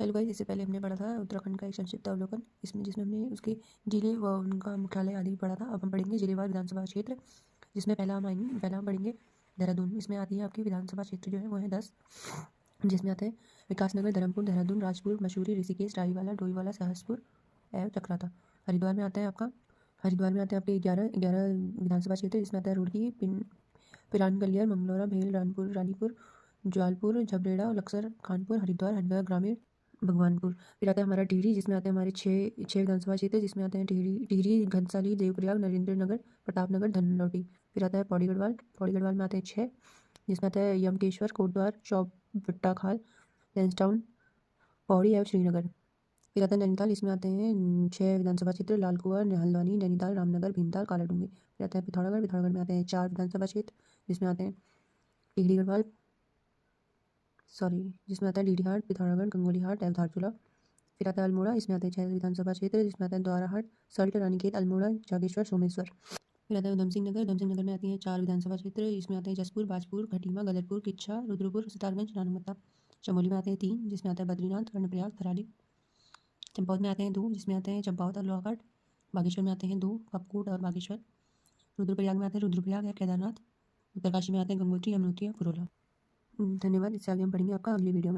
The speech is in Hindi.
हेलो गाइस, इससे पहले हमने पढ़ा था उत्तराखंड का एक संक्षिप्त अवलोकन, जिसमें हमने उसके जिले व उनका मुख्यालय आदि भी पढ़ा था। अब हम पढ़ेंगे जिलेवार विधानसभा क्षेत्र, जिसमें पहला हम पढ़ेंगे देहरादून। इसमें आती है आपकी विधानसभा क्षेत्र जो है वो है 10, जिसमें आते हैं विकासनगर, धर्मपुर, देहरादून, राजपुर, मसूरी, ऋषिकेश, राईवाला, डोईवाला, सहसपुर एवं चक्राता। हरिद्वार में आता है आपके 11 विधानसभा क्षेत्र, जिसमें आता है रुड़की, पिरान, गलियार, मंगलौरा, भेल, रानपुर, रानीपुर, ज्वालपुर, झबरेड़ा, लक्सर, कानपुर, हरिद्वार ग्रामीण, भगवानपुर। फिर आता है हमारा टिहरी, जिसमें आते हैं हमारे छः विधानसभा क्षेत्र, जिसमें आते हैं टिहरी, घनसाली, देवप्रयाग, नरेंद्र नगर, प्रतापनगर, धनलौटी। फिर आता है पौड़ी गढ़वाल में आते हैं 6, जिसमें आता है यमकेश्वर, कोटद्वार, चौबट्टा खाल, लैंसडाउन, पौड़ी एवं श्रीनगर। फिर आता है नैनीताल, इसमें आते हैं 6 विधानसभा क्षेत्र, लालकुआं, हल्द्वानी, नैनीताल, रामनगर, भीमताल, कालाडूंगी। फिर आता है पिथौरागढ़ में आते हैं 4 विधानसभा क्षेत्र, जिसमें आते हैं टिहरी गढ़वाल जिसमें आता है डीडीहाट, पिथौरागढ़, गंगोलीहाट एवं धारचूला। फिर आता है अल्मोड़ा, इसमें आते हैं 6 विधानसभा क्षेत्र, जिसमें आता है द्वाराहाट, सल्ट, रानीखेत, अल्मोड़ा, जागेश्वर, सोमेश्वर। फिर आता है उधमसिंह नगर में आती हैं 4 विधानसभा क्षेत्र, इसमें आते हैं जसपुर, बाजपुर, खटीमा, गदरपुर, किच्छा, रुद्रपुर, सितारगंज, रानीमत्ता। चमोली में आते हैं 3, जिसमें आता है बद्रीनाथ, कर्णप्रयाग, थराली। चंपावत में आते हैं 2, जिसमें आते हैं चंपावत और लोहाघाट। बागेश्वर में आते हैं 2, कपकोट और बागेश्वर। रुद्रप्रयाग में आते हैं रुद्रप्रयाग या केदारनाथ। उत्तरकाशी में आते हैं गंगोत्री, यमुनोत्री या पुरोला। धन्यवाद। इससे आगे हम पढ़ेंगे आपका अगली वीडियो में।